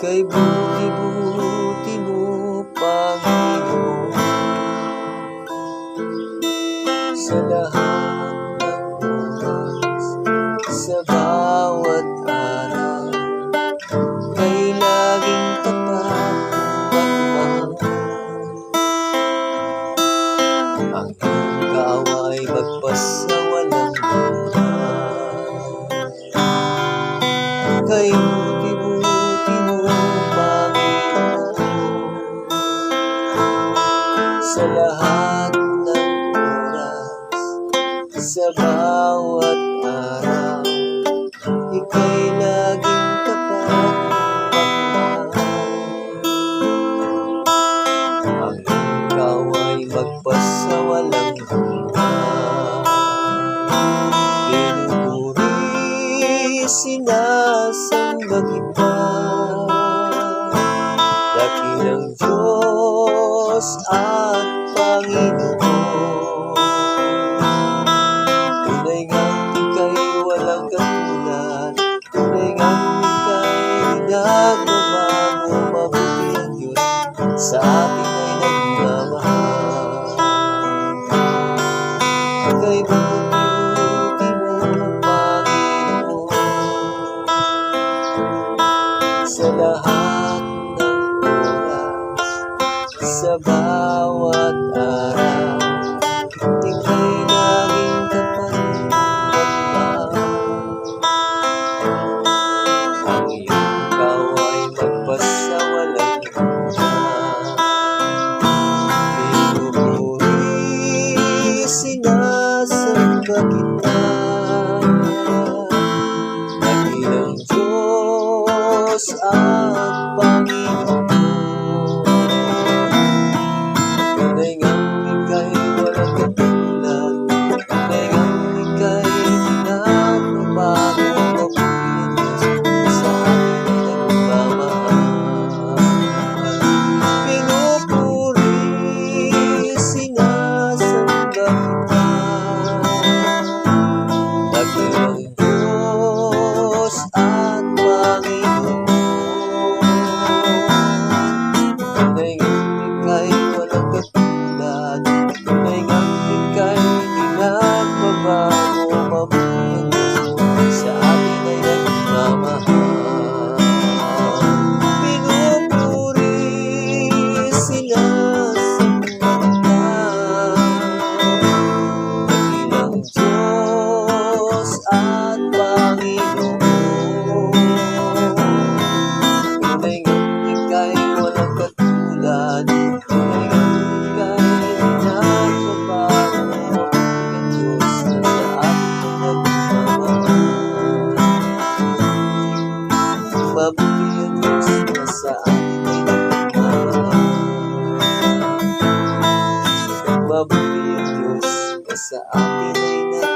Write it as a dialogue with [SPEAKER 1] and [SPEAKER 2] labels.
[SPEAKER 1] Ika'y buti-buti mo, Panginoon, sa lahat ng oras, sa bawat araw. Ika'y laging tapat magmahal. Ang iyong kaaway magpasawalang hanggan. Ika'y buti-buti mo, Panginoon, sa lahat ng oras, sa bawat araw. Ika'y laging tapat magmahal. Ang iyong kaaway magpasawalang hanggan. Pinupuri, sinasamba kita, dakilang Diyos at Panginoon. Tunay ngang ika'y walang katulad, tunay ngang ika'y nagbabago. Mabuti ang Diyos, sa atin ay nagmamahal. Ika'y buti-buti mo, Panginoon, sa lahat ng oras, sa bawat araw. Ika'y laging tapat magmahal. Ang iyong kaaway magpasawalang hanggan. Pinupuri, sinasamba kita, dakilang Diyos at Panginoon. Tunay ngang ika'y walang katulad, tunay ngang ika'y pinagbabago. Mabuti ang Diyos, sa atin ay nagmamahal. Pinupuri, sinasamba kita, dakilang Diyos at Panginoon. Tunay ngang ika'y walang katulad, tunay ngang ika'y pinagbabago. Mabuti ang Diyos, sa atin ay nagmamahal. Pinupuri, sinasamba kita, dakilang Diyos at Panginoon. Tunay ngang ika'y walang katulad, tunay ngang ika'y pinagbabago. Mabuti ang Diyos, sa atin ay nagmamahal. Mabuti ang Diyos, sa atin ay nagmamahal. Mabuti ang Diyos, sa atin ay nagmamahal.